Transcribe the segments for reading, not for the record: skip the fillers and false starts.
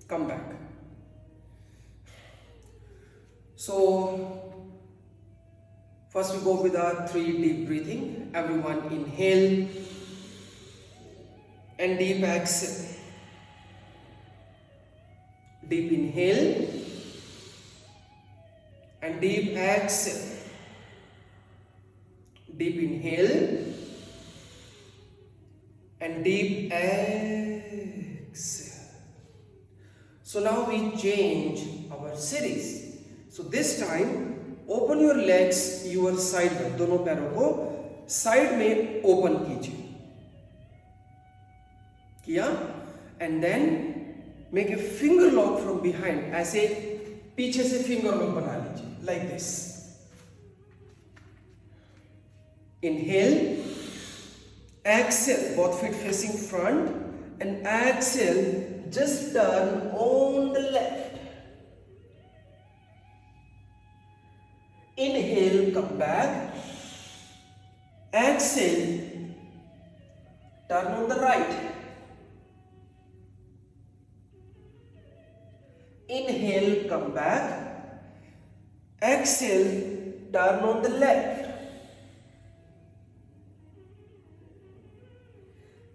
come back. So first we go with our 3 deep breathing. Everyone inhale and deep exhale. Deep inhale and deep exhale. Deep inhale and deep exhale. So now we change our series. So this time open your legs your side में, दोनों पैरों को side में open कीजिए. किया? And then make a finger lock from behind. ऐसे पीछे से finger lock बना लीजिए like this. Inhale, exhale, both feet facing front, and exhale, just turn on the left. Inhale, come back. Exhale, turn on the right. Inhale, come back. Exhale, turn on the left.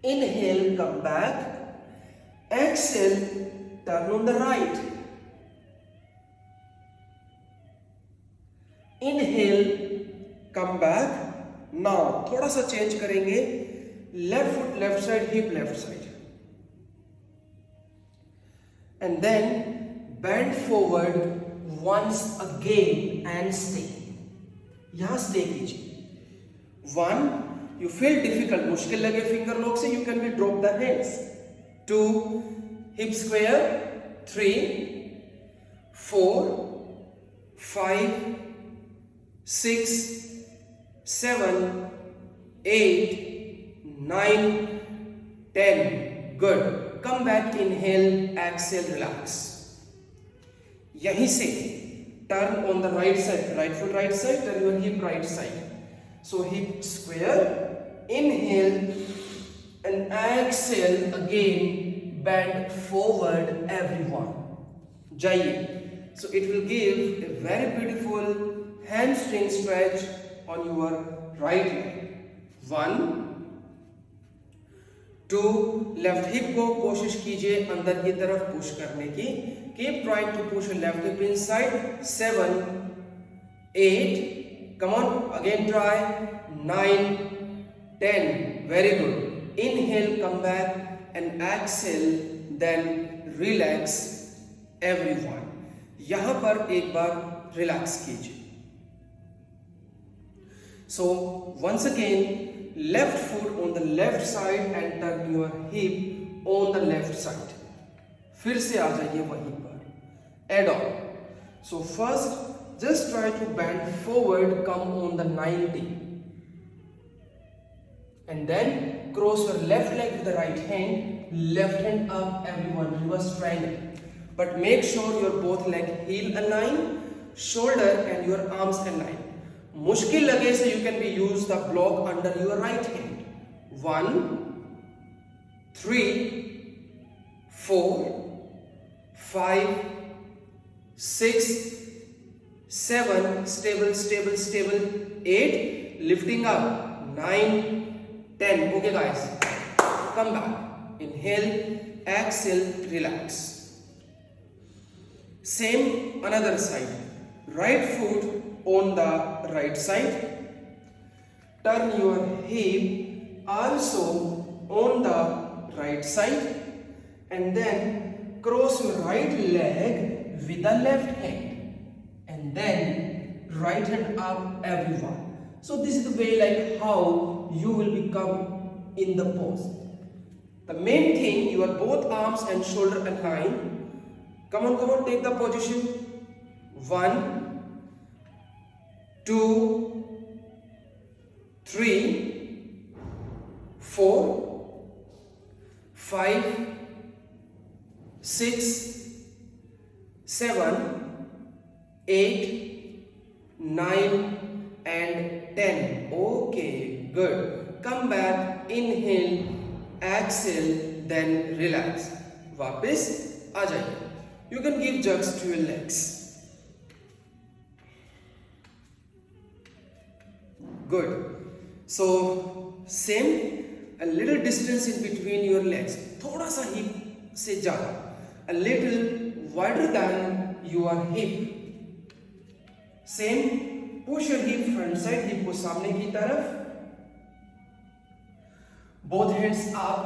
Inhale, come back. Exhale, turn on the right. Inhale, come back. Now थोड़ा सा change करेंगे. Left foot left side, hip left side. And then bend forward once again and stay. यहाँ stay कीजिए. 1, you feel difficult, मुश्किल लगे finger lock से, you can be drop the hands. 2, hip square. 3, 4, 5, 6, 7, 8, 9, 10. Good. Come back, inhale, exhale, relax. यहीं से turn on the right side, right foot right side, turn your hip right side. So hip square, inhale and exhale again, bend forward everyone. जाइए. So it will give a very beautiful hamstring stretch on your right leg. 1, 2, left hip को कोशिश कीजिए अंदर की तरफ push करने की. Keep trying to push your left hip inside. 7, 8, come on, again try. 9, 10, very good. Inhale, come back and exhale, then relax everyone. यहाँ पर एक बार relax कीजिए. So once again, left foot on the left side and turn your hip on the left side. फिर से आ जाइए वहीं पर. Add on. So first, just try to bend forward, come on the 90. And then cross your left leg with the right hand, left hand up, everyone, reverse triangle. But make sure your both leg heel align, shoulder and your arms align. मुश्किल लगे so you can be use the block under your right hand. 1, 3, 4, 5, 6, 7, stable, 8, lifting up, 9, 10. Okay guys, come back. Inhale, exhale, relax. Same another side. Right foot on the right side. Turn your hip also on the right side. And then cross your right leg with the left hand. And then right hand up, everyone. So this is the way like how you will become in the pose. The main thing, your both arms and shoulder align. Come on, take the position. 1, 2, 3, 4, 5, 6, 7, 8, 9 and 10. Okay, good. Come back, inhale, exhale, then relax. वापस आ जाइए. You can give jerks to your legs. Good. So same, a little distance in between your legs. थोड़ा सा hip से ज़्यादा. A little wider than your hip. Same. Push your hip front side. Hip को सामने की तरफ. Both hands up.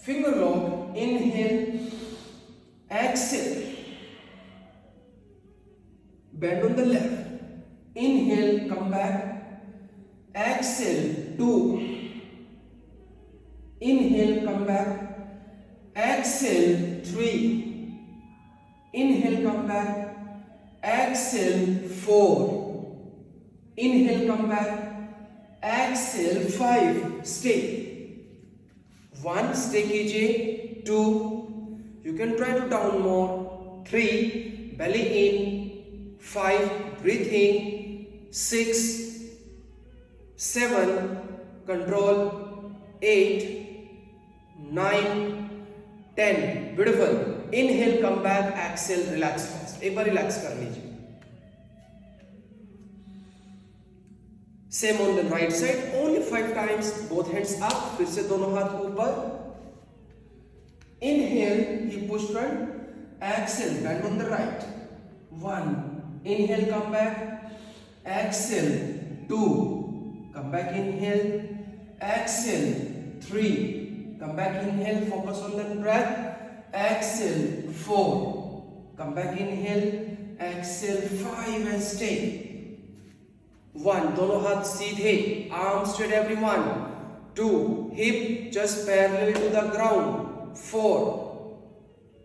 Finger lock. Inhale. Exhale. Bend on the left. Inhale, come back. Exhale, 2. Inhale, come back. Exhale, 3. Inhale, come back. Exhale, 4. Inhale, come back. Exhale, 5. Stay. 1, stay कीजिए. 2. You can try to down more. 3, belly in. 5, breathe in. 6, 7, control. 8, 9, 10. Beautiful. Inhale, come back. Exhale, relax first. एक बार relax कर लीजिए. Same on the right side. Only 5 times. Both hands up. फिर से दोनों हाथ ऊपर. Inhale, hip push front. Exhale, bend on the right. 1. Inhale, come back. Exhale, 2. Come back, inhale. Exhale, 3. Come back, inhale. Focus on the breath. Exhale, 4. Come back, inhale. Exhale, 5 and stay. 1. दोनों हाथ सीधे. Arms straight, everyone. 2. Hip just parallel to the ground. 4,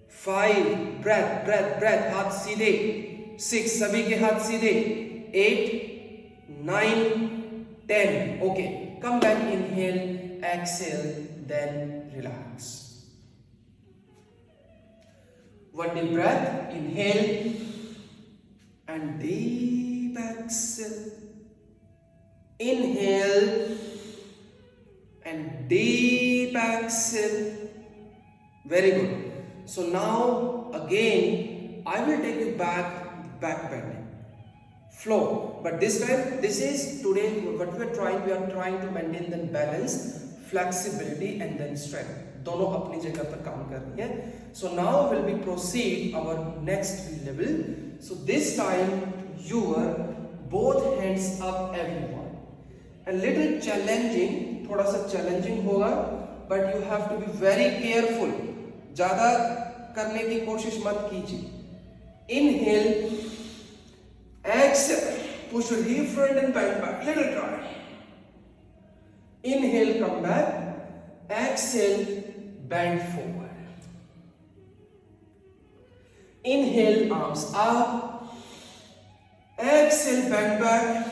5, breath, breath, breath, हाथ सीधे. 6, सभी के हाथ सीधे. 8, 9, 10. Okay, come back, inhale, exhale, then relax. One deep breath, inhale, and deep exhale. Inhale, and deep exhale. Very good. So now again I will take you back bending flow, but this time this is today what we are trying to maintain the balance, flexibility and then strength. दोनों अपनी जगह पर काम कर रही है. So now will we proceed our next level. So this time your both hands up, everyone. A little challenging, थोड़ा सा challenging होगा, but you have to be very careful. ज्यादा करने की कोशिश मत कीजिए. Inhale, exhale, push your hip front and bend back. Little try. Inhale, come back. Exhale, bend forward. Inhale, arms up. Exhale, bend back.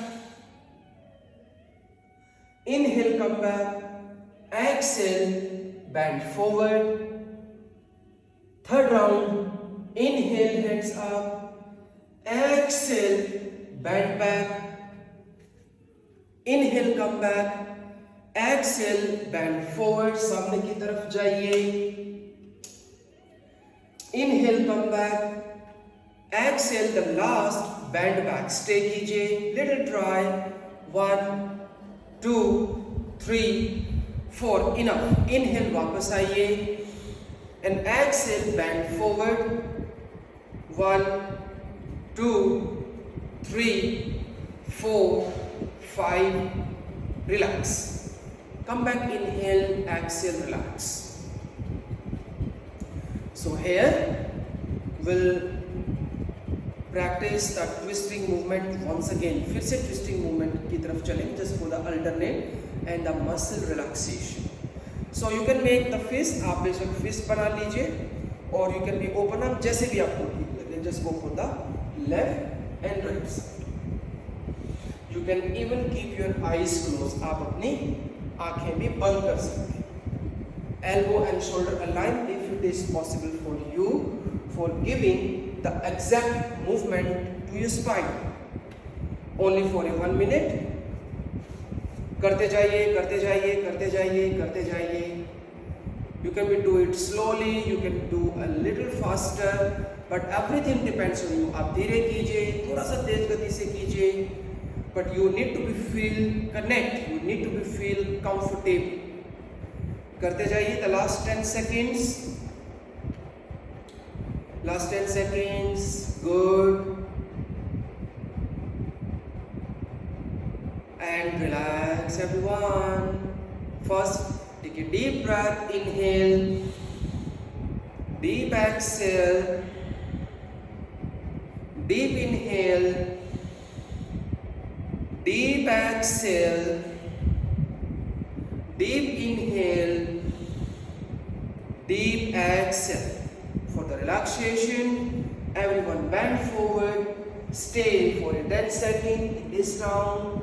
Inhale, come back. Exhale, bend forward. Third round. Inhale, hands up. Exhale, bend back. Inhale, come back. Exhale, bend forward. सामने की तरफ जाइए. Inhale, come back. Exhale, the last, bend back. Stay कीजिए. Little try. 1, 2, 3, 4. Enough. Inhale, वापस आइए. And exhale, bend forward. 1, 2, 3, 4, 5. Relax. Come back, inhale, exhale, relax. So here we'll practice the twisting movement once again. फिर से twisting movement की तरफ चलें, just for the alternate and the muscle relaxation. So you can make the fist, आप बेशक fist बना लीजिए, or you can be open up जैसे भी आपको ठीक लगे. Just go for the left and right side. You can even keep your eyes closed. आप अपनी आंखें भी बंद कर सकते हैं. Elbow and shoulder aligned if it is possible for you, for giving the exact movement to your spine. Only for 1 minute. करते जाइए, करते जाइए, करते जाइए, करते जाइए. You can do it slowly, you can do a little faster, but everything depends on you. आप धीरे कीजिए, थोड़ा सा तेज गति से कीजिए, but you need to be feel connect, you need to be feel comfortable. करते जाइए. The last 10 seconds. Last 10 seconds. Good. And relax everyone. First, take a deep breath, inhale, deep exhale, deep inhale, deep exhale, deep inhale, deep exhale. For the relaxation, everyone bend forward, stay for a 10 seconds in this round.